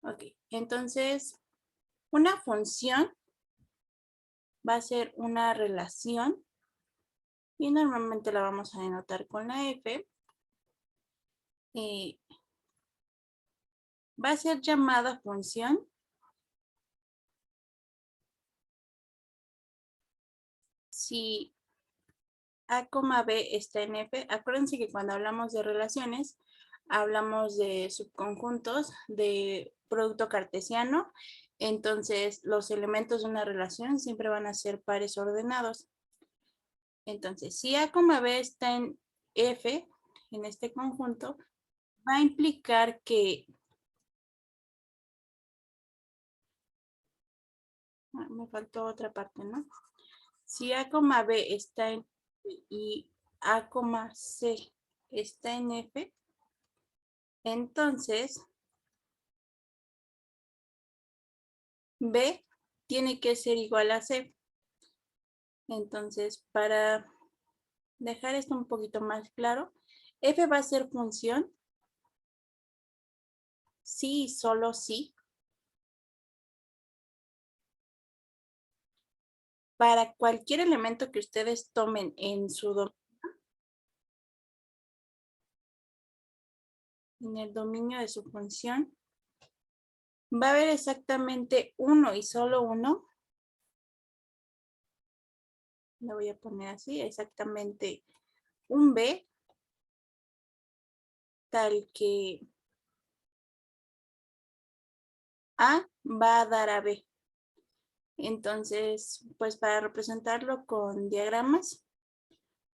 Ok, entonces una función va a ser una relación y normalmente la vamos a denotar con la f. Va a ser llamada función si a, b está en f. Acuérdense que cuando hablamos de relaciones, hablamos de subconjuntos de producto cartesiano. Entonces, los elementos de una relación siempre van a ser pares ordenados. Entonces, si a, b está en f, en este conjunto, va a implicar que... me faltó otra parte, ¿no? Si a, b está en f y a, c está en f, entonces b tiene que ser igual a c. Entonces, para dejar esto un poquito más claro, f va a ser función si y solo si para cualquier elemento que ustedes tomen en su dominio, en el dominio de su función, va a haber exactamente uno y solo uno. Le voy a poner así, exactamente un b, tal que a va a dar a b. Entonces, pues para representarlo con diagramas,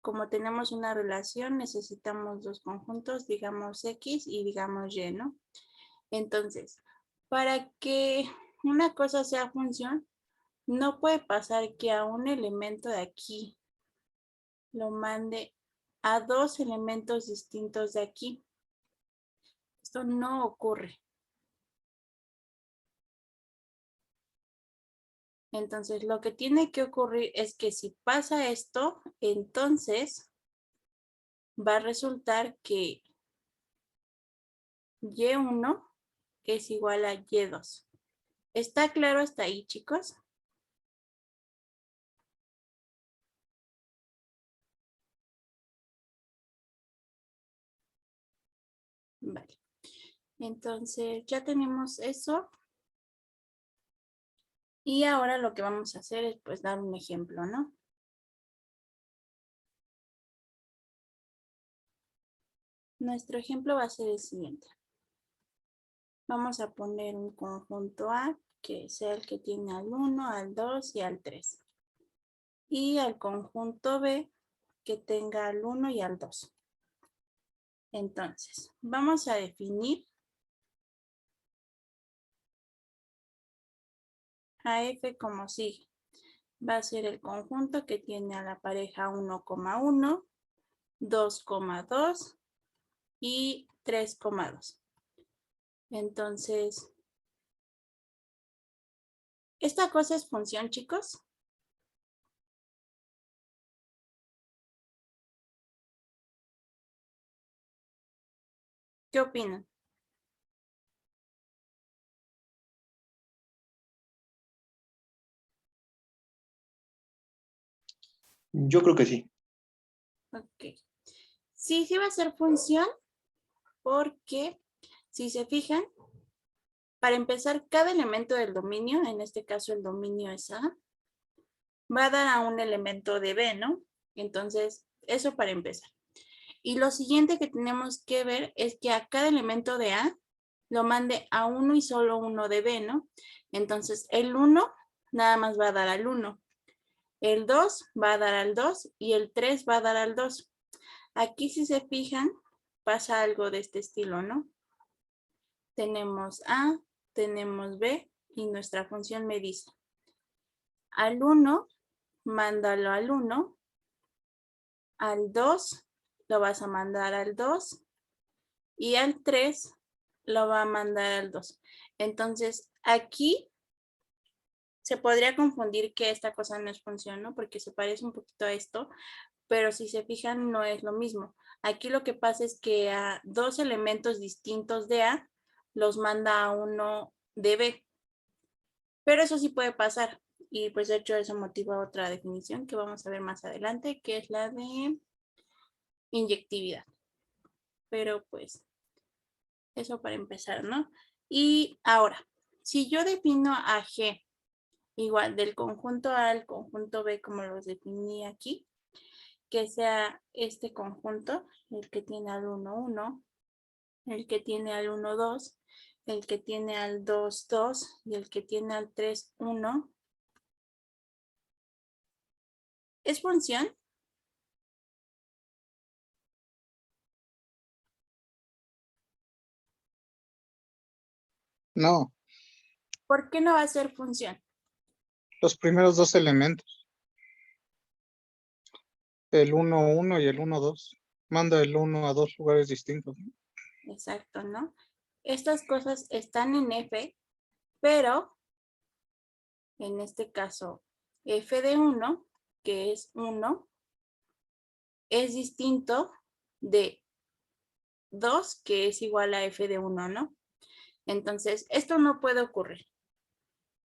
como tenemos una relación, necesitamos dos conjuntos, digamos X y digamos Y, ¿no? Entonces, para que una cosa sea función, no puede pasar que a un elemento de aquí lo mande a dos elementos distintos de aquí. Esto no ocurre. Entonces, lo que tiene que ocurrir es que si pasa esto, entonces va a resultar que Y1 es igual a Y2. ¿Está claro hasta ahí, chicos? Vale. Entonces, ya tenemos eso. Y ahora lo que vamos a hacer es pues dar un ejemplo, ¿no? Nuestro ejemplo va a ser el siguiente. Vamos a poner un conjunto A que sea el que tiene al 1, al 2 y al 3. Y al conjunto B que tenga al 1 y al 2. Entonces, vamos a definir a F como sigue. Va a ser el conjunto que tiene a la pareja 1,1, 2,2 y 3,2. Entonces, ¿esta cosa es función, chicos? ¿Qué opinan? Yo creo que sí. Ok. Sí, sí va a ser función porque, si se fijan, para empezar, cada elemento del dominio, en este caso el dominio es A, va a dar a un elemento de B, ¿no? Entonces, eso para empezar. Y lo siguiente que tenemos que ver es que a cada elemento de A lo mande a uno y solo uno de B, ¿no? Entonces, el 1 nada más va a dar al 1. El 2 va a dar al 2 y el 3 va a dar al 2. Aquí, si se fijan, pasa algo de este estilo, ¿no? Tenemos A, tenemos B y nuestra función me dice al 1, mándalo al 1, al 2 lo vas a mandar al 2 y al 3 lo va a mandar al 2. Entonces, aquí se podría confundir que esta cosa no es función, ¿no? Porque se parece un poquito a esto, pero si se fijan no es lo mismo. Aquí lo que pasa es que a dos elementos distintos de A los manda a uno de B. Pero eso sí puede pasar. Y pues de hecho eso motiva otra definición que vamos a ver más adelante, que es la de inyectividad. Pero pues eso para empezar, ¿no? Y ahora, si yo defino a G igual del conjunto A al conjunto B como los definí aquí, que sea este conjunto, el que tiene al 1, 1, el que tiene al 1, 2, el que tiene al 2, 2 y el que tiene al 3, 1. ¿Es función? No, ¿Por qué no va a ser función? los primeros dos elementos, el 1, 1 y el 1, 2. Manda el 1 a dos lugares distintos. Exacto, ¿no? Estas cosas están en F, pero en este caso F de 1, que es 1, es distinto de 2, que es igual a F de 1, ¿no? Entonces, esto no puede ocurrir.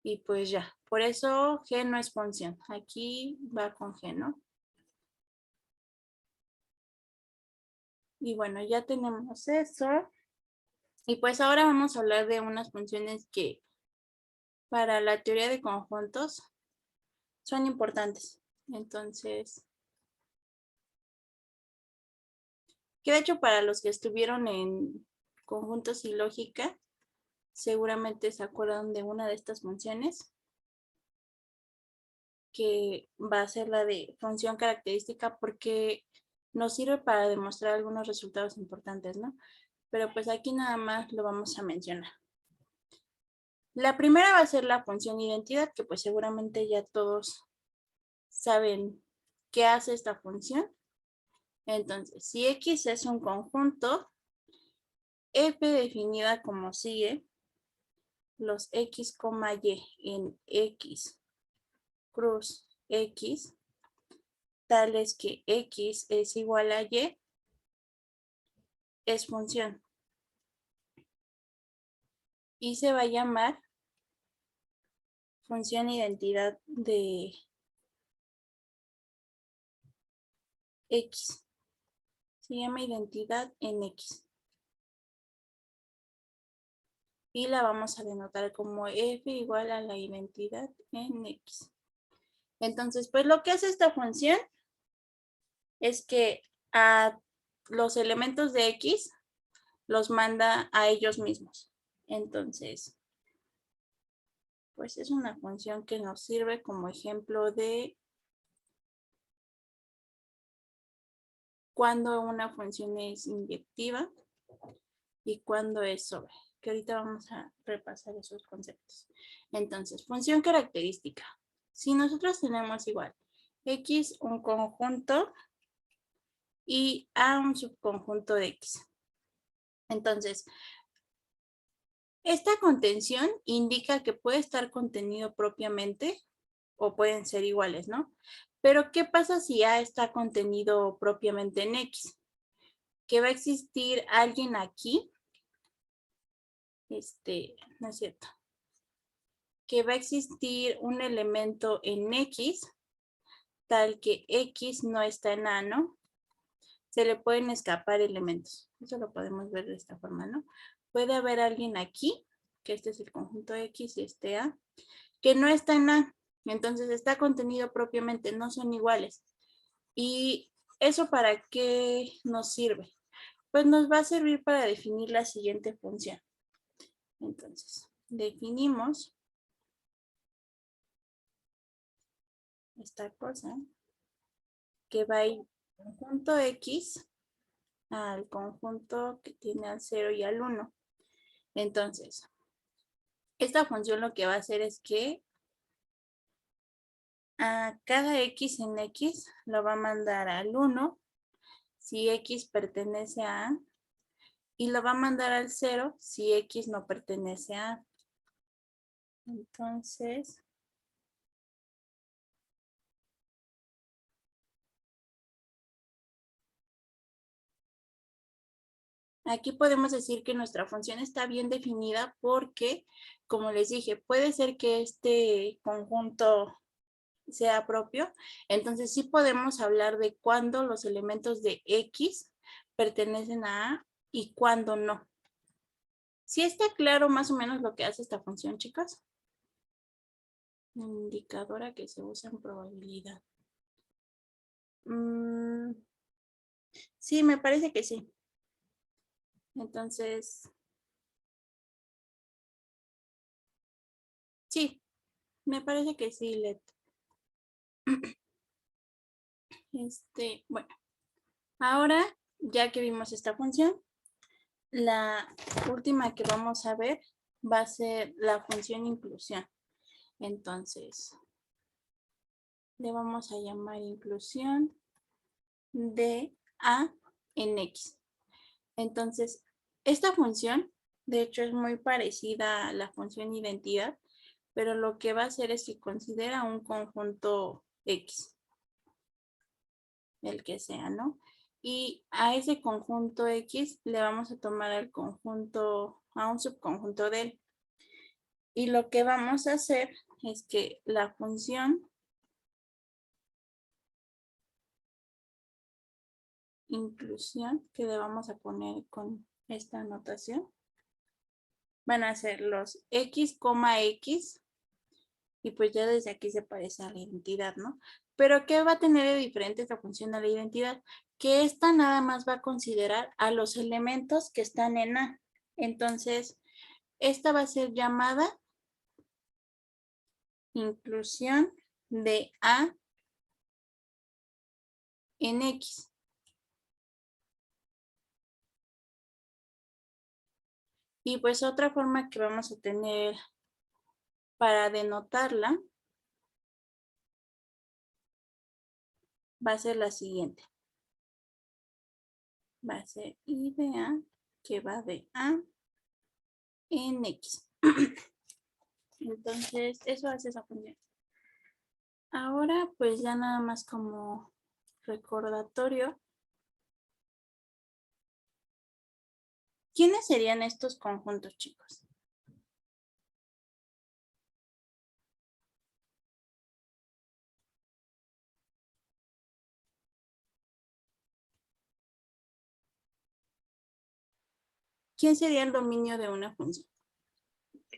Y pues ya, por eso G no es función. Aquí va con G, ¿no? Y bueno, ya tenemos eso. Y pues ahora vamos a hablar de unas funciones que para la teoría de conjuntos son importantes. Entonces, que de hecho para los que estuvieron en conjuntos y lógica, seguramente se acuerdan de una de estas funciones, que va a ser la de función característica, porque nos sirve para demostrar algunos resultados importantes, ¿no? Pero pues aquí nada más lo vamos a mencionar. La primera va a ser la función identidad, que pues seguramente ya todos saben qué hace esta función. Entonces, si X es un conjunto, F definida como sigue, los X, Y en X cruz X, tales que X es igual a Y, es función. Y se va a llamar función identidad de X. Se llama identidad en X. Y la vamos a denotar como F igual a la identidad en X. Entonces, pues lo que hace esta función es que a los elementos de X los manda a ellos mismos. Entonces, pues es una función que nos sirve como ejemplo de cuando una función es inyectiva y cuando es sobre, que ahorita vamos a repasar esos conceptos. Entonces, función característica. Si nosotros tenemos igual X un conjunto y A un subconjunto de X. Entonces, esta contención indica que puede estar contenido propiamente o pueden ser iguales, ¿no? Pero, ¿qué pasa si A está contenido propiamente en X? Que va a existir alguien aquí, no es cierto, que va a existir un elemento en X, tal que X no está en A, ¿no? Se le pueden escapar elementos. Eso lo podemos ver de esta forma, ¿no? Puede haber alguien aquí, que este es el conjunto X y este A, que no está en A. Entonces está contenido propiamente, no son iguales. ¿Y eso para qué nos sirve? Pues nos va a servir para definir la siguiente función. Entonces, definimos esta cosa que va a ir conjunto X al conjunto que tiene al 0 y al 1. Entonces, esta función lo que va a hacer es que a cada X en X lo va a mandar al 1 si X pertenece a A y lo va a mandar al 0 si X no pertenece a A. Entonces, aquí podemos decir que nuestra función está bien definida porque como les dije, puede ser que este conjunto sea propio. Entonces sí podemos hablar de cuándo los elementos de X pertenecen a A y cuándo no. ¿Sí está claro más o menos lo que hace esta función, chicas? Indicadora que se usa en probabilidad. Sí, me parece que sí. Entonces, sí, me parece que sí, Let. Bueno, ahora ya que vimos esta función, la última que vamos a ver va a ser la función inclusión. Entonces, le vamos a llamar inclusión de A en X. Entonces, esta función, de hecho, es muy parecida a la función identidad, pero lo que va a hacer es que considera un conjunto X, el que sea, ¿no? Y a ese conjunto X le vamos a tomar el conjunto, a un subconjunto de él. Y lo que vamos a hacer es que la función inclusión, que le vamos a poner con esta anotación, van a ser los X, X, y pues ya desde aquí se parece a la identidad, ¿no? Pero ¿qué va a tener de diferente esta función a la identidad? Que esta nada más va a considerar a los elementos que están en A. Entonces, esta va a ser llamada inclusión de A en X. Y pues otra forma que vamos a tener para denotarla va a ser la siguiente. Va a ser I de A, que va de A en X. Entonces, eso hace esa función. Ahora, pues ya nada más como recordatorio. ¿Quiénes serían estos conjuntos, chicos? ¿Quién sería el dominio de una función?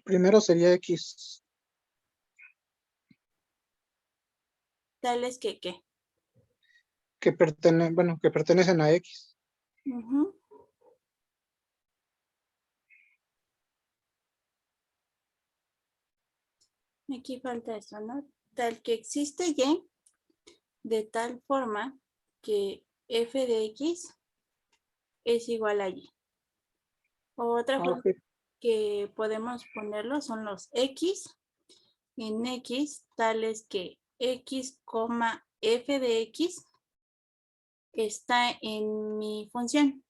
Primero sería X, Tales que ¿qué? que pertenecen a X. Ujú. Aquí falta eso, ¿no? Tal que existe Y de tal forma que f de X es igual a Y. Otra forma Ok. que podemos ponerlo son los X en X, tales que X, f de X está en mi función.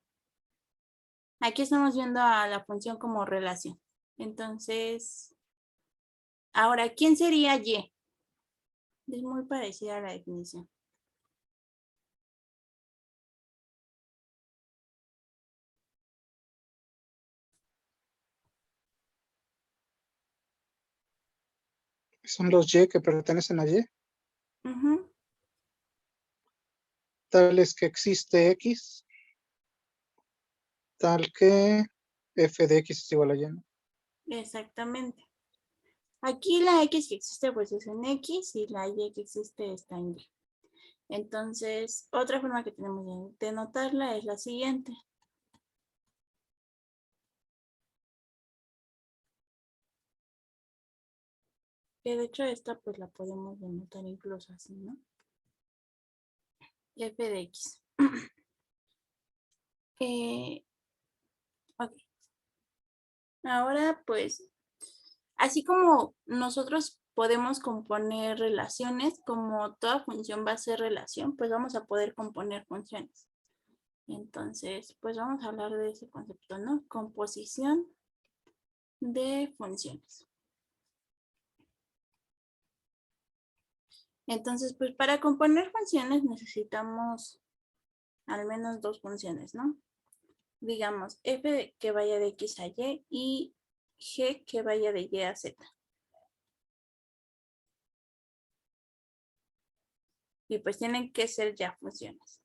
Aquí estamos viendo a la función como relación. Entonces, ahora, ¿quién sería Y? Es muy parecida a la definición. Son los Y que pertenecen a Y, Ujú, tales que existe X, tal que f de X es igual a Y, ¿no? exactamente. Aquí la X que existe pues es en X y la Y que existe está en Y. Entonces, otra forma que tenemos de denotarla es la siguiente. Que de hecho esta pues la podemos denotar incluso así, ¿no? F de X. Ok. Ahora pues, así como nosotros podemos componer relaciones, como toda función va a ser relación, pues vamos a poder componer funciones. Entonces, pues vamos a hablar de ese concepto, ¿no? Composición de funciones. Entonces, pues para componer funciones necesitamos al menos dos funciones, ¿no? Digamos, f que vaya de x a y y G que vaya de Y a Z. Y pues tienen que ser ya funciones.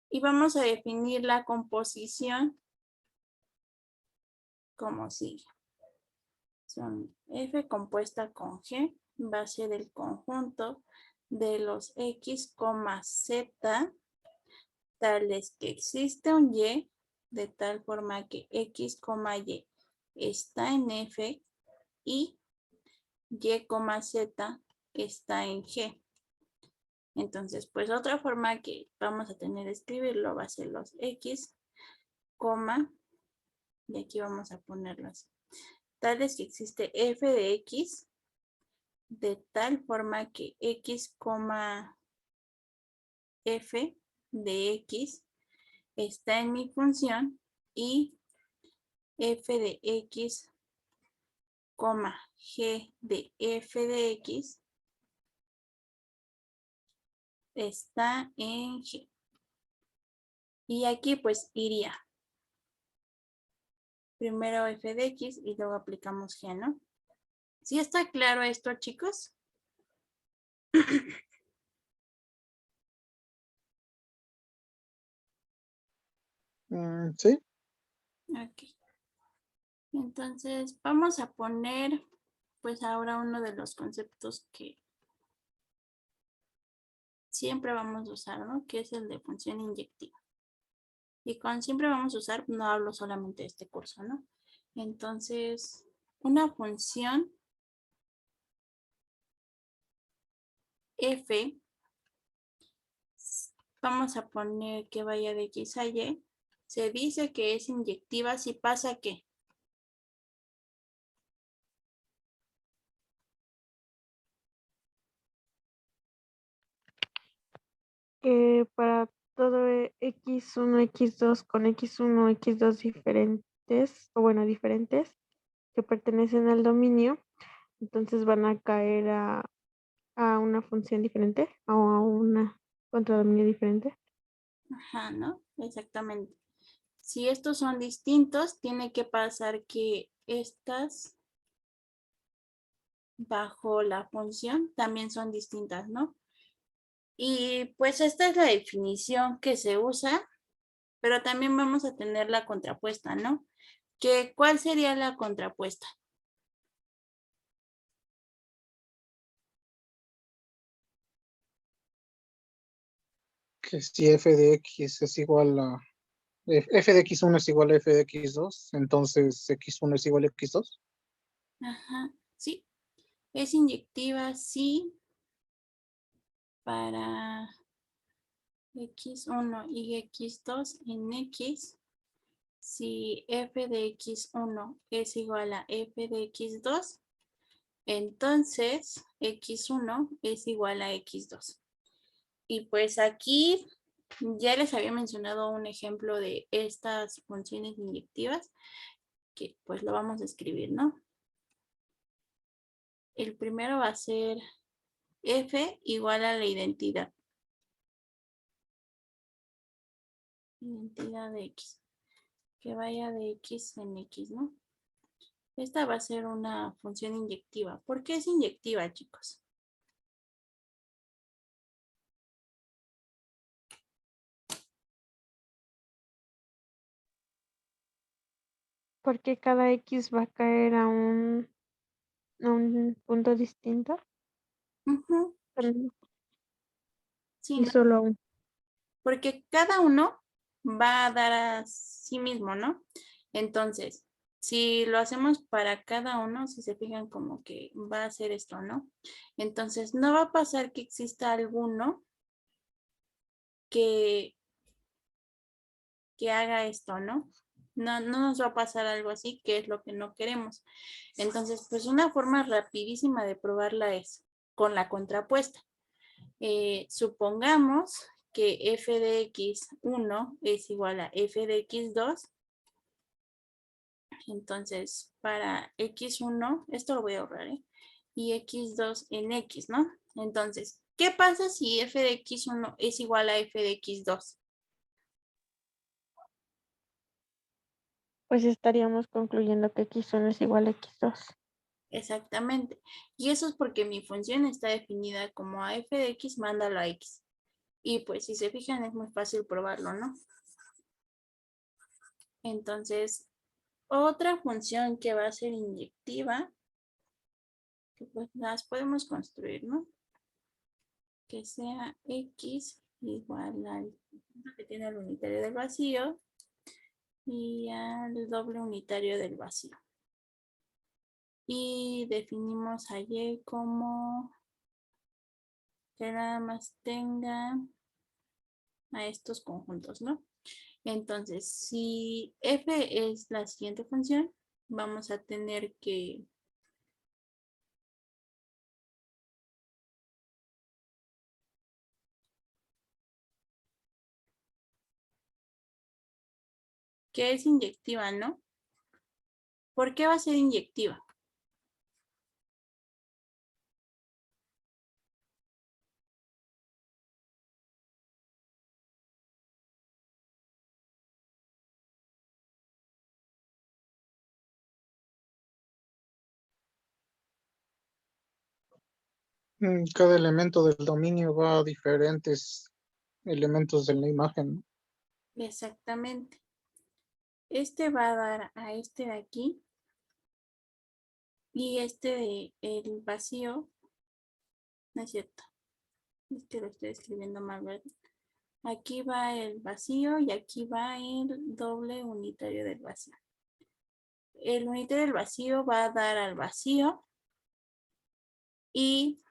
Y vamos a definir la composición como sigue. Son F compuesta con G, base del conjunto de los X, Z, tales que existe un Y, de tal forma que X, Y está en F y Y, Z está en G. Entonces, pues otra forma que vamos a tener de escribirlo va a ser los X, y aquí vamos a ponerlos. Tales que existe F de X, de tal forma que X, F de X está en mi función y F de X, G de F de X está en G. Y aquí pues iría primero F de X y luego aplicamos G, ¿no? ¿Sí está claro esto, chicos? Sí. Ok. Entonces vamos a poner pues ahora uno de los conceptos que siempre vamos a usar, ¿no? Que es el de función inyectiva. Y con siempre vamos a usar, no hablo solamente de este curso, ¿no? Entonces, una función f, vamos a poner que vaya de X a Y, se dice que es inyectiva si pasa ¿qué? Que para todo X1, X2 con X1, X2 diferentes, o bueno, diferentes, que pertenecen al dominio, entonces van a caer a una función diferente o a una contradominio diferente. Ajá, ¿no? Exactamente. Si estos son distintos, tiene que pasar que estas bajo la función también son distintas, ¿no? Y pues esta es la definición que se usa, pero también vamos a tener la contrapuesta, ¿no? ¿Cuál sería la contrapuesta? Que si f de x es igual a f de x1 es igual a f de x2, entonces x1 es igual a x2. Ajá, sí. Es inyectiva, sí, para X1 y X2 en X. Si f de X1 es igual a f de X2, entonces X1 es igual a X2. Y pues aquí ya les había mencionado un ejemplo de estas funciones inyectivas que pues lo vamos a escribir, ¿no? El primero va a ser f igual a la identidad. Identidad de X. Que vaya de X en X, ¿no? Esta va a ser una función inyectiva. ¿Por qué es inyectiva, chicos? Porque cada X va a caer a un punto distinto. Ujú, sí, Y ¿no? solo a un. Porque cada uno va a dar a sí mismo, ¿no? Entonces, si lo hacemos para cada uno, si se fijan como que va a hacer esto, ¿no? Entonces, no va a pasar que exista alguno que haga esto, ¿no? No nos va a pasar algo así, que es lo que no queremos. Entonces, pues una forma rapidísima de probarla es con la contrapuesta. Supongamos que f de x1 es igual a f de x2. Entonces, para x1, esto lo voy a ahorrar, ¿eh? Y x2 en x, ¿no? Entonces, ¿qué pasa si f de x1 es igual a f de x2? Pues estaríamos concluyendo que x1 es igual a x2. Exactamente. Y eso es porque mi función está definida como a f de x, mándalo a x. Y pues si se fijan es muy fácil probarlo, ¿no? Entonces, otra función que va a ser inyectiva, que pues las podemos construir, ¿no? Que sea x igual al que tiene el unitario del vacío y al doble unitario del vacío. Y definimos a y como que nada más tenga a estos conjuntos, ¿no? Entonces, si f es la siguiente función, vamos a tener que es inyectiva, ¿no? ¿Por qué va a ser inyectiva? Cada elemento del dominio va a diferentes elementos de la imagen, ¿no? Exactamente. Este va a dar a este de aquí y este de el vacío, no es cierto, es que lo estoy escribiendo mal, ¿verdad? Aquí va el vacío y aquí va el doble unitario del vacío. El unitario del vacío va a dar al vacío y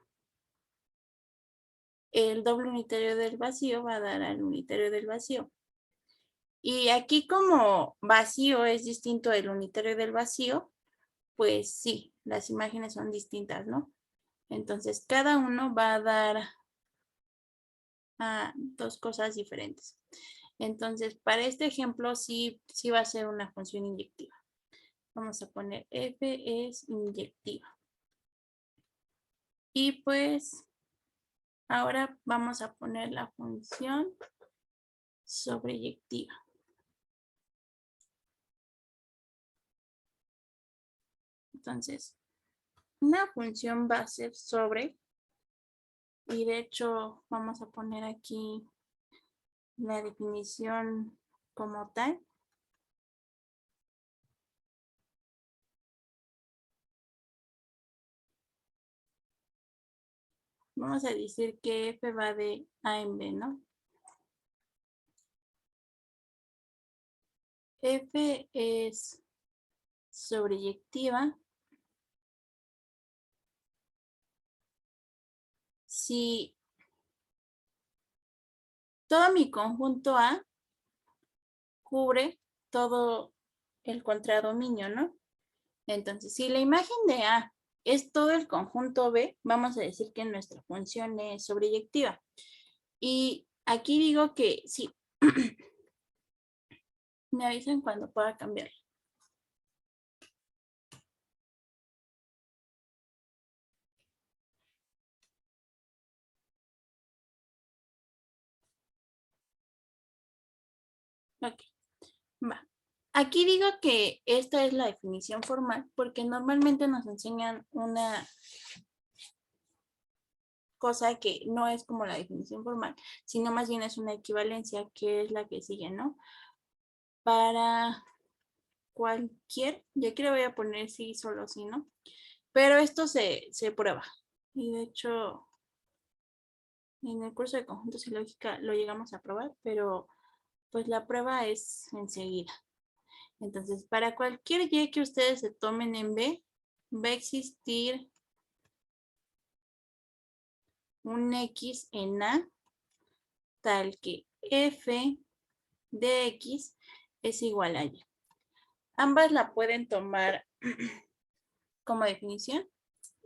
el doble unitario del vacío va a dar al unitario del vacío. Y aquí como vacío es distinto del unitario del vacío, pues sí, las imágenes son distintas, ¿no? Entonces cada uno va a dar a dos cosas diferentes. Entonces para este ejemplo sí va a ser una función inyectiva. Vamos a poner f es inyectiva. Y pues ahora vamos a poner la función sobreyectiva. Entonces, una función va a ser sobre, y de hecho vamos a poner aquí la definición como tal. Vamos a decir que f va de a en b, ¿no? F es sobreyectiva si todo mi conjunto A cubre todo el contradominio, ¿no? Entonces, si la imagen de A es todo el conjunto B, vamos a decir que nuestra función es sobreyectiva. Y aquí digo que sí. Me avisan cuando pueda cambiar. Ok, va. Aquí digo que esta es la definición formal porque normalmente nos enseñan una cosa que no es como la definición formal, sino más bien es una equivalencia que es la que sigue, ¿no? Para cualquier, ya aquí le voy a poner sí, solo sí, ¿no? Pero esto se prueba. Y de hecho, en el curso de conjuntos y lógica lo llegamos a probar, pero pues la prueba es enseguida. Entonces, para cualquier y que ustedes se tomen en B, va a existir un X en A tal que F de X es igual a Y. Ambas la pueden tomar como definición.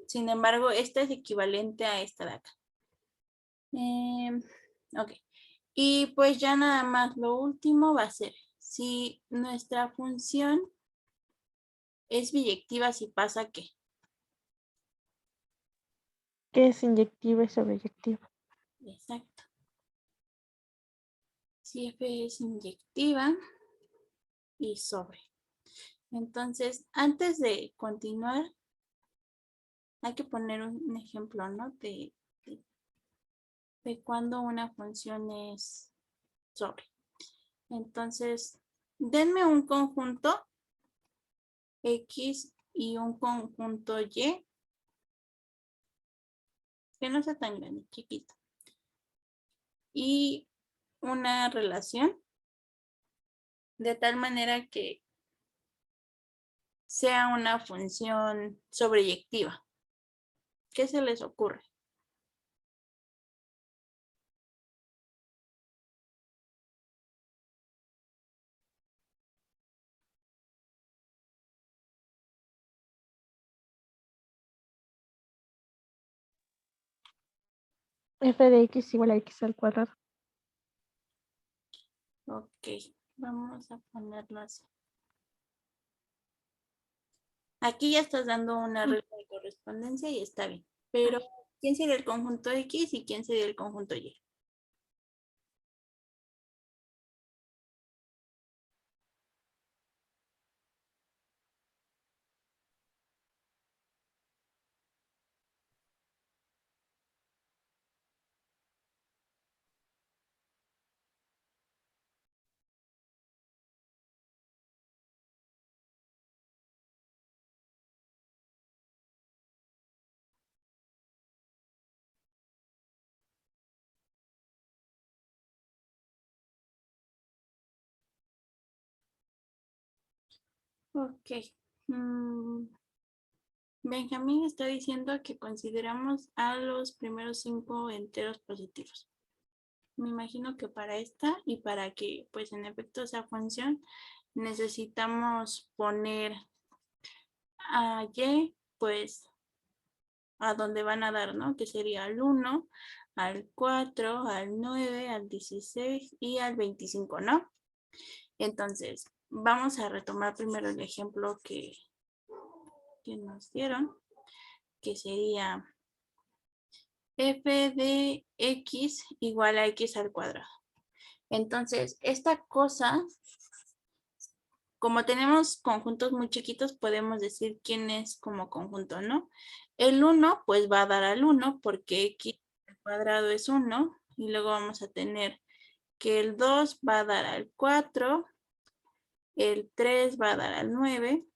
Sin embargo, esta es equivalente a esta de acá. Ok. Y pues ya nada más lo último va a ser si nuestra función es biyectiva, si pasa ¿qué? Que es inyectiva y sobreyectiva. Exacto. Si F es inyectiva y sobre. Entonces, antes de continuar, hay que poner un ejemplo, ¿no? De cuando una función es sobre. Entonces, denme un conjunto X y un conjunto Y, que no sea tan grande, chiquito. Y una relación de tal manera que sea una función sobreyectiva. ¿Qué se les ocurre? F de X igual a X al cuadrado. Ok, vamos a ponerlo así. Aquí ya estás dando una regla de correspondencia y está bien. Pero, ¿quién sería el conjunto X y quién sería el conjunto Y? Ok. Benjamín está diciendo que consideramos a los primeros 5 enteros positivos. Me imagino que para esta y para que, pues, en efecto sea función, necesitamos poner a Y, pues, a donde van a dar, ¿no? Que sería al 1, al 4, al 9, al 16 y al 25, ¿no? Entonces, vamos a retomar primero el ejemplo que nos dieron, que sería f de x igual a x al cuadrado. Entonces, esta cosa, como tenemos conjuntos muy chiquitos, podemos decir quién es como conjunto, ¿no? El 1, pues va a dar al 1 porque x al cuadrado es 1. Y luego vamos a tener que el 2 va a dar al 4, el 3 va a dar al 9,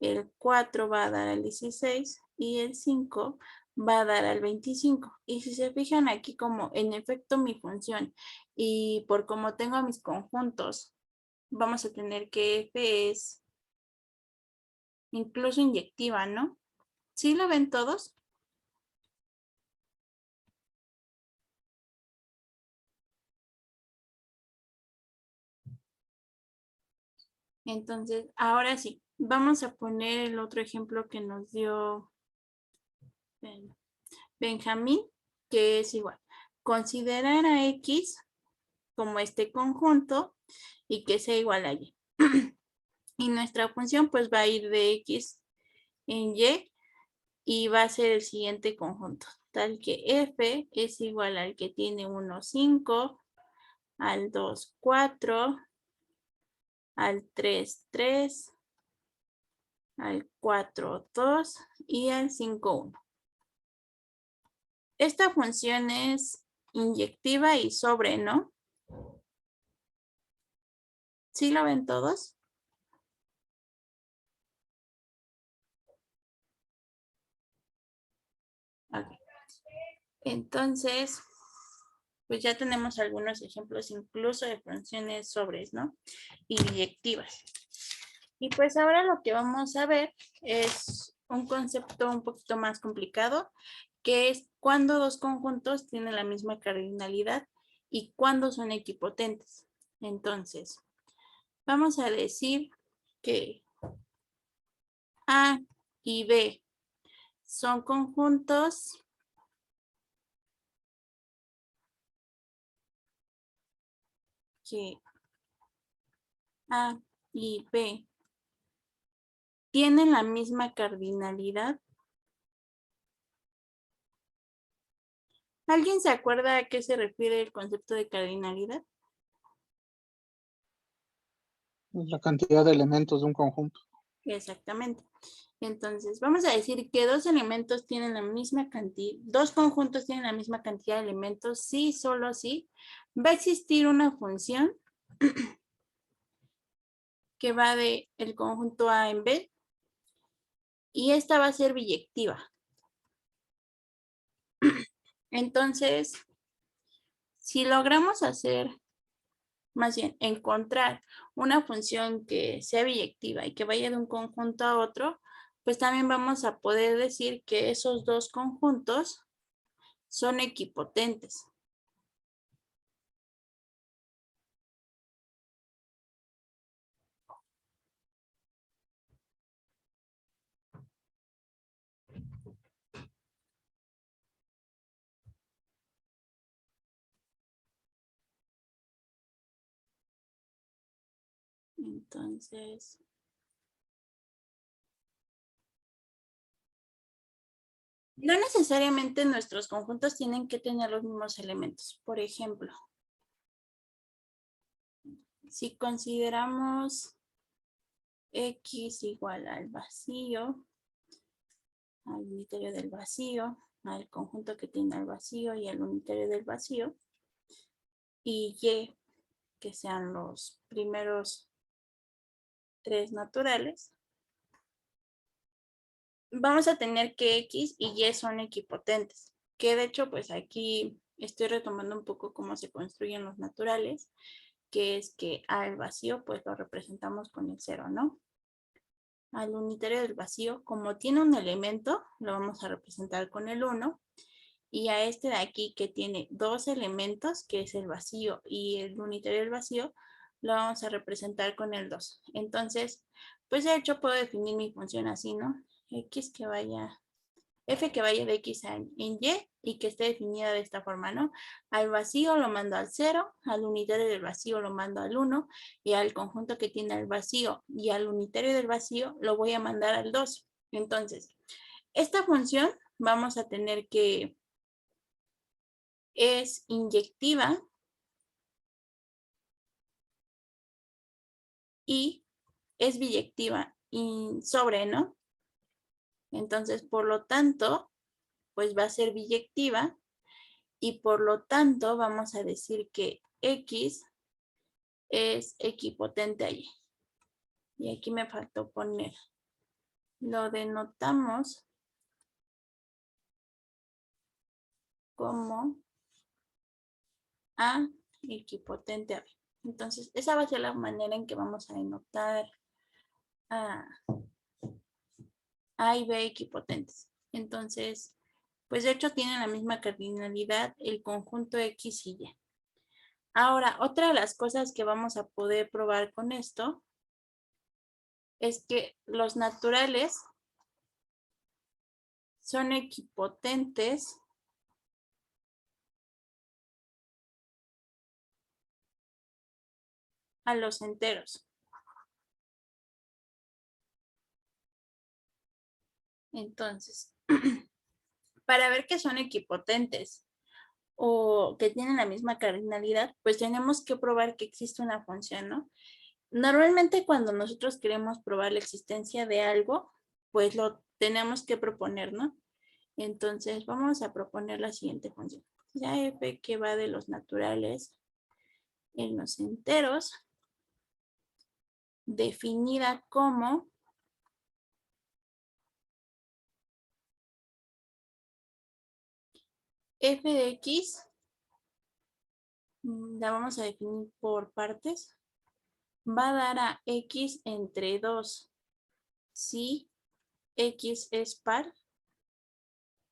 el 4 va a dar al 16 y el 5 va a dar al 25. Y si se fijan aquí como en efecto mi función y por como tengo mis conjuntos, vamos a tener que F es incluso inyectiva, ¿no? ¿Sí lo ven todos? Entonces, ahora sí, vamos a poner el otro ejemplo que nos dio Benjamín, que es igual. Considerar a X como este conjunto y que sea igual a Y. Y nuestra función pues va a ir de X en y va a ser el siguiente conjunto, tal que F es igual al que tiene 1, 5, al 2, 4, al 3, 3, al 4, 2 y al 5, 1. Esta función es inyectiva y sobre, ¿no? ¿Sí lo ven todos? Okay. Entonces, pues ya tenemos algunos ejemplos incluso de funciones sobres, ¿no? Y inyectivas. Y pues ahora lo que vamos a ver es un concepto un poquito más complicado, que es cuando dos conjuntos tienen la misma cardinalidad y cuando son equipotentes. Entonces, vamos a decir que A y B son conjuntos que A y B tienen la misma cardinalidad. ¿Alguien se acuerda a qué se refiere el concepto de cardinalidad? La cantidad de elementos de un conjunto. Exactamente. Entonces, vamos a decir que dos elementos tienen la misma cantidad, dos conjuntos tienen la misma cantidad de elementos, sí, solo sí. Va a existir una función que va de el conjunto A en B y esta va a ser biyectiva. Entonces, si logramos hacer, más bien, encontrar una función que sea biyectiva y que vaya de un conjunto a otro, pues también vamos a poder decir que esos dos conjuntos son equipotentes. Entonces, no necesariamente nuestros conjuntos tienen que tener los mismos elementos. Por ejemplo, si consideramos X igual al vacío, al unitario del vacío, al conjunto que tiene el vacío y al unitario del vacío, y Y, que sean los primeros tres naturales, vamos a tener que X y Y son equipotentes, que de hecho pues aquí estoy retomando un poco cómo se construyen los naturales, que es que al vacío pues lo representamos con el 0, ¿no? Al unitario del vacío, como tiene un elemento, lo vamos a representar con el 1, y a este de aquí que tiene dos elementos, que es el vacío y el unitario del vacío, lo vamos a representar con el 2. Entonces, pues de hecho puedo definir mi función así, ¿no? X que vaya, F que vaya de X en Y y que esté definida de esta forma, ¿no? Al vacío lo mando al 0, al unitario del vacío lo mando al 1 y al conjunto que tiene el vacío y al unitario del vacío lo voy a mandar al 2. Entonces, esta función vamos a tener que es inyectiva y es biyectiva y sobre, ¿no? Entonces, por lo tanto, pues va a ser biyectiva y por lo tanto vamos a decir que X es equipotente a Y. Y aquí me faltó poner. Lo denotamos como A equipotente a B. Entonces, esa va a ser la manera en que vamos a denotar A y B equipotentes. Entonces, pues de hecho tienen la misma cardinalidad el conjunto X y Y. Ahora, otra de las cosas que vamos a poder probar con esto es que los naturales son equipotentes a los enteros. Entonces, para ver que son equipotentes o que tienen la misma cardinalidad, pues tenemos que probar que existe una función, ¿no? Normalmente cuando nosotros queremos probar la existencia de algo, pues lo tenemos que proponer, ¿no? Entonces vamos a proponer la siguiente función. Ya f que va de los naturales en los enteros, definida como f de x, la vamos a definir por partes, va a dar a x entre 2 si x es par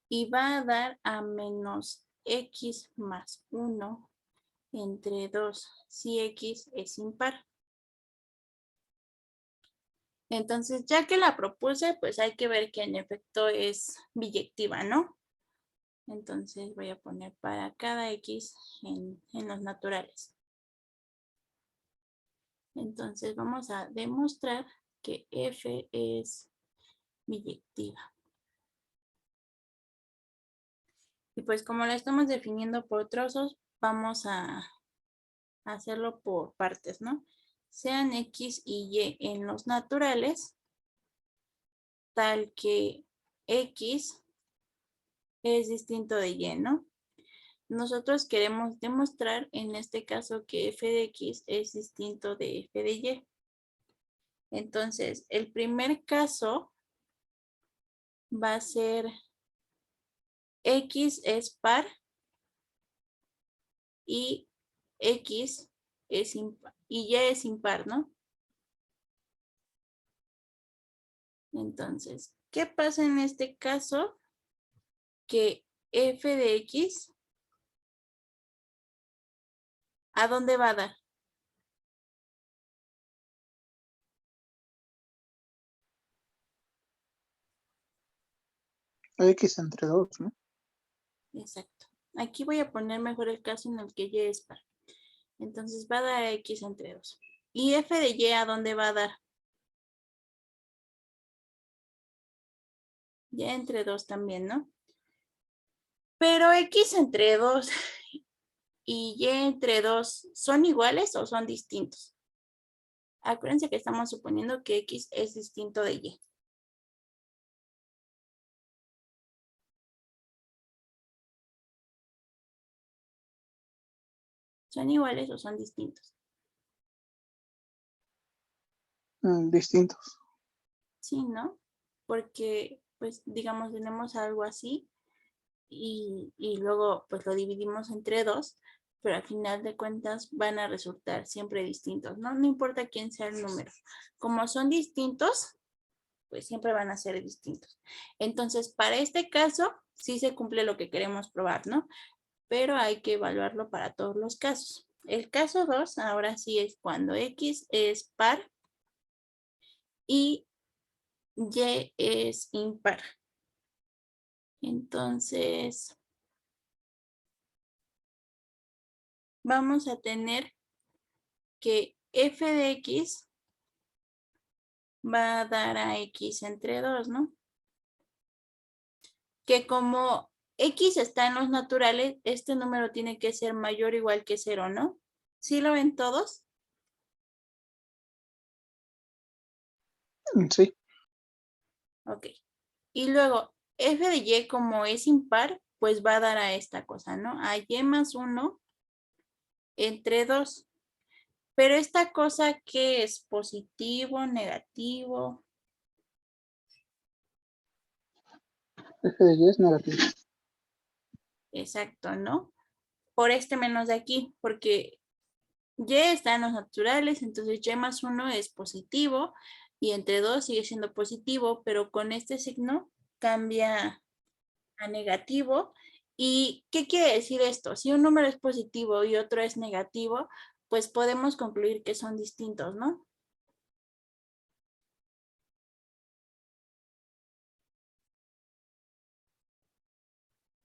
y va a dar a menos x más 1 entre 2 si x es impar. Entonces, ya que la propuse, pues hay que ver que en efecto es biyectiva, ¿no? Entonces voy a poner para cada x en los naturales. Entonces vamos a demostrar que f es biyectiva. Y pues como la estamos definiendo por trozos, vamos a hacerlo por partes, ¿no? sean X y Y en los naturales, tal que X es distinto de Y, ¿no? Nosotros queremos demostrar en este caso que f de X es distinto de f de Y. Entonces, el primer caso va a ser X es par y X es impar, y Y es impar, ¿no? Entonces, ¿qué pasa en este caso? Que f de X, ¿a dónde va a dar? X entre 2, ¿no? Exacto. Aquí voy a poner mejor el caso en el que Y es par. Entonces va a dar X entre 2. ¿Y f de Y a dónde va a dar? Y entre 2 también, ¿no? Pero X entre 2 y Y entre 2, ¿son iguales o son distintos? Acuérdense que estamos suponiendo que X es distinto de Y. ¿Son iguales o son distintos? Distintos. Sí, ¿no? Porque, pues, digamos, tenemos algo así y luego, pues, lo dividimos entre 2, pero al final de cuentas van a resultar siempre distintos, ¿no? No importa quién sea el número. Como son distintos, pues siempre van a ser distintos. Entonces, para este caso, sí se cumple lo que queremos probar, ¿no? Pero hay que evaluarlo para todos los casos. El caso 2, ahora sí es cuando X es par y Y es impar. Entonces, vamos a tener que f de X va a dar a X entre 2, ¿no? Que como X está en los naturales, este número tiene que ser mayor o igual que 0, ¿no? ¿Sí lo ven todos? Sí. Ok. Y luego, f de Y como es impar, pues va a dar a esta cosa, ¿no? A Y más 1 entre 2. Pero esta cosa, ¿qué es? ¿Positivo, negativo? F de Y es negativo. Exacto, ¿no? Por este menos de aquí, porque Y está en los naturales, entonces Y más 1 es positivo y entre 2 sigue siendo positivo, pero con este signo cambia a negativo. ¿Y qué quiere decir esto? Si un número es positivo y otro es negativo, pues podemos concluir que son distintos, ¿no?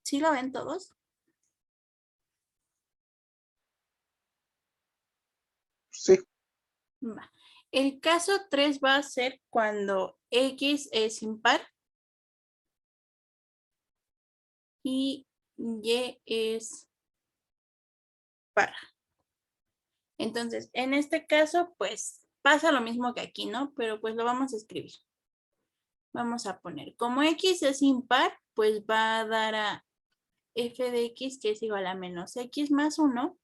¿Sí lo ven todos? Sí. Va. El caso 3 va a ser cuando X es impar y Y es par. Entonces, en este caso, pues pasa lo mismo que aquí, ¿no? Pero pues lo vamos a escribir. Vamos a poner, como X es impar, pues va a dar a f de X, que es igual a menos X más 1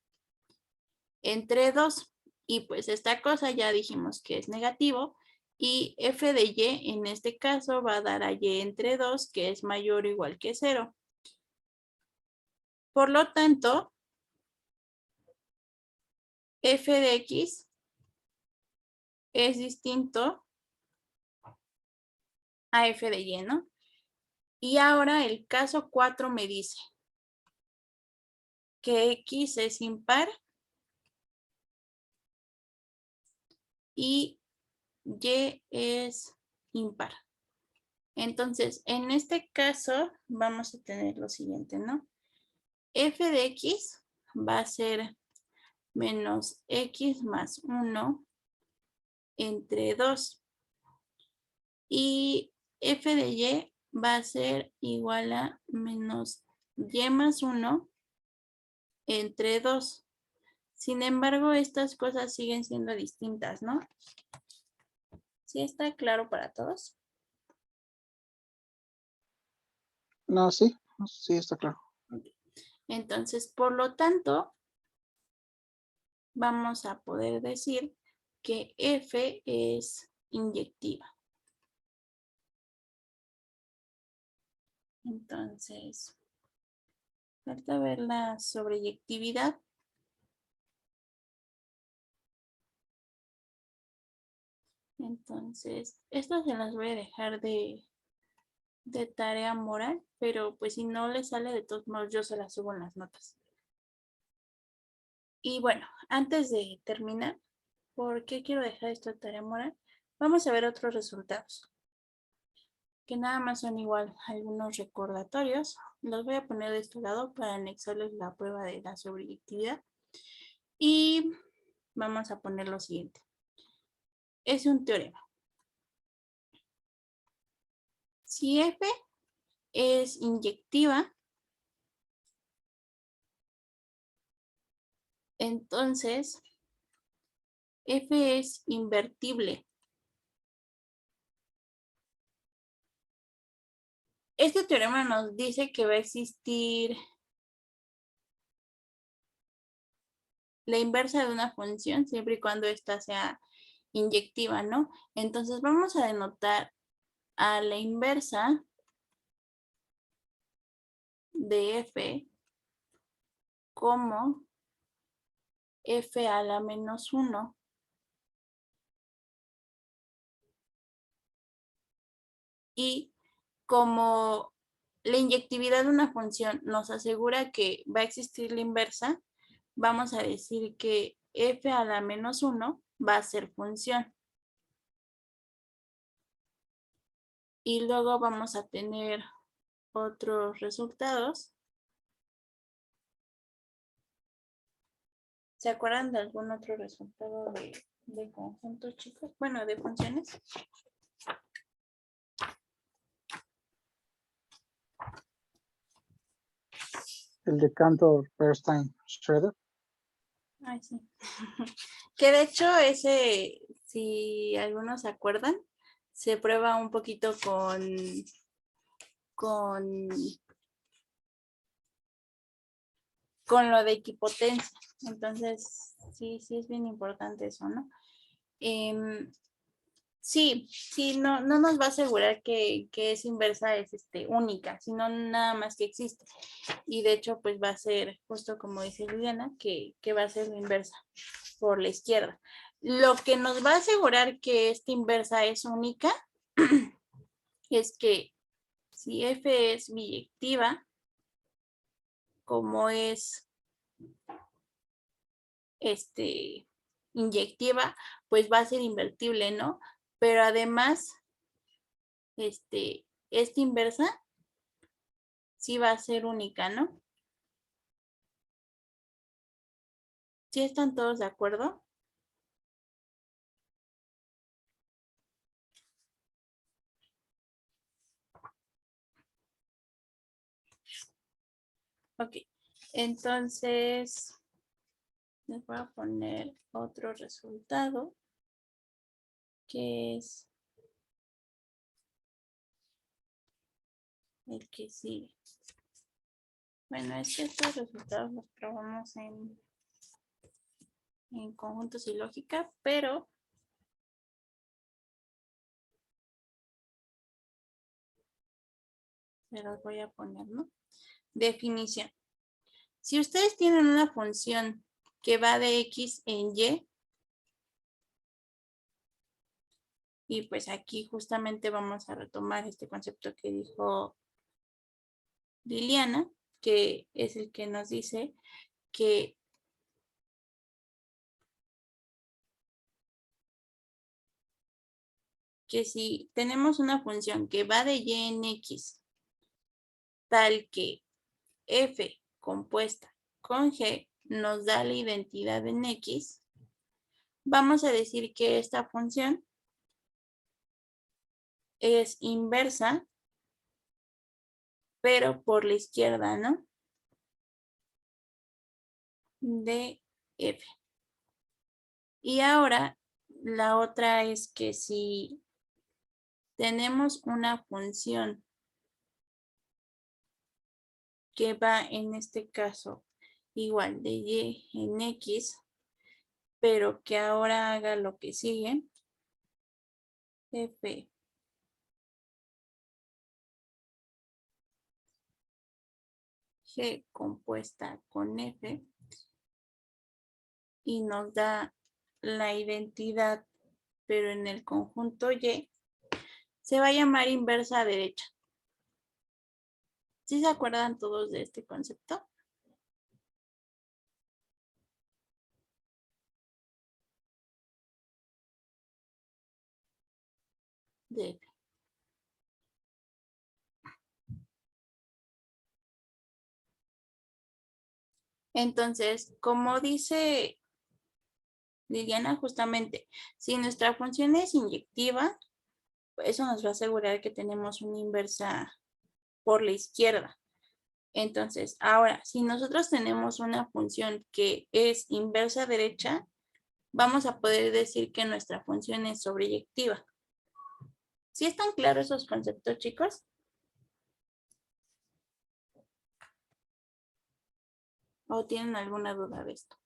entre 2. Y pues esta cosa ya dijimos que es negativo. Y f de Y en este caso va a dar a Y entre 2, que es mayor o igual que 0. Por lo tanto, f de X es distinto a f de Y, ¿no? Y ahora el caso 4 me dice que X es impar y Y es impar. Entonces, en este caso vamos a tener lo siguiente, ¿no? F de X va a ser menos X más 1 entre 2. Y f de Y va a ser igual a menos Y más 1 entre 2. Sin embargo, estas cosas siguen siendo distintas, ¿no? ¿Sí está claro para todos? No, sí, sí, está claro. Entonces, por lo tanto, vamos a poder decir que F es inyectiva. Entonces, falta ver la sobreyectividad. Entonces, esto se las voy a dejar de tarea moral, pero pues si no le sale de todos modos, yo se las subo en las notas. Y bueno, antes de terminar, ¿por qué quiero dejar esto de tarea moral? Vamos a ver otros resultados, que nada más son igual algunos recordatorios. Los voy a poner de este lado para anexarles la prueba de la sobreyectividad. Y vamos a poner lo siguiente. Es un teorema. Si F es inyectiva, entonces F es invertible. Este teorema nos dice que va a existir la inversa de una función siempre y cuando ésta sea inyectiva, ¿no? Entonces vamos a denotar a la inversa de F como F a la menos 1 y como la inyectividad de una función nos asegura que va a existir la inversa, vamos a decir que F a la menos 1 va a ser función. Y luego vamos a tener otros resultados. ¿Se acuerdan de algún otro resultado de conjuntos, chicos? Bueno, de funciones. El de Cantor, Bernstein, Schroeder. Ay, sí. Que de hecho ese, si algunos se acuerdan, se prueba un poquito con lo de equipotencia. Entonces, sí es bien importante eso, ¿no? Sí, no nos va a asegurar que es inversa, es única, sino nada más que existe. Y de hecho, pues va a ser, justo como dice Liliana, que va a ser la inversa por la izquierda. Lo que nos va a asegurar que esta inversa es única es que si F es biyectiva, como es inyectiva, pues va a ser invertible, ¿no? Pero además, esta inversa sí va a ser única, ¿no? ¿Sí están todos de acuerdo? Ok, entonces les voy a poner otro resultado que es el que sigue. Bueno, es que estos resultados los probamos en conjuntos y lógica, pero se los voy a poner, ¿no? Definición. Si ustedes tienen una función que va de X en y pues aquí justamente vamos a retomar este concepto que dijo Liliana, que es el que nos dice que si tenemos una función que va de Y en X, tal que F compuesta con G nos da la identidad en X, vamos a decir que esta función es inversa, pero por la izquierda, ¿no? De f. Y ahora la otra es que si tenemos una función que va en este caso igual de y en x, pero que ahora haga lo que sigue, f g compuesta con f y nos da la identidad, pero en el conjunto y, se va a llamar inversa derecha. ¿Sí se acuerdan todos de este concepto? De f. Entonces, como dice Liliana, justamente, si nuestra función es inyectiva, eso nos va a asegurar que tenemos una inversa por la izquierda. Entonces, ahora, si nosotros tenemos una función que es inversa derecha, vamos a poder decir que nuestra función es sobreyectiva. ¿Sí están claros esos conceptos, chicos? ¿O tienen alguna duda de esto?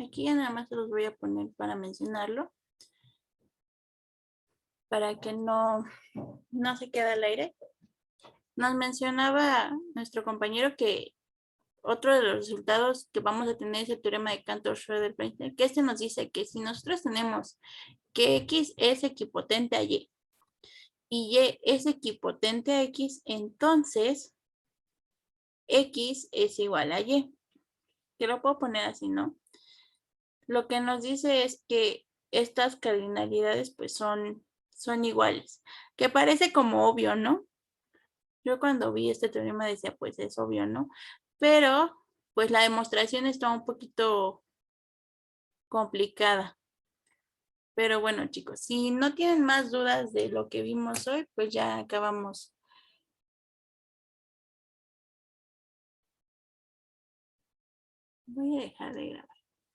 Aquí ya nada más se los voy a poner para mencionarlo, para que no se quede al aire. Nos mencionaba nuestro compañero que otro de los resultados que vamos a tener es el teorema de Cantor-Schroeder-Bernstein, que este nos dice que si nosotros tenemos que X es equipotente a Y y Y es equipotente a X, entonces X es igual a Y. Que lo puedo poner así, ¿no? Lo que nos dice es que estas cardinalidades pues son iguales, que parece como obvio, ¿no? Yo cuando vi este teorema decía, pues es obvio, ¿no? Pero pues la demostración está un poquito complicada. Pero bueno, chicos, si no tienen más dudas de lo que vimos hoy, pues ya acabamos. Voy a dejar de grabar.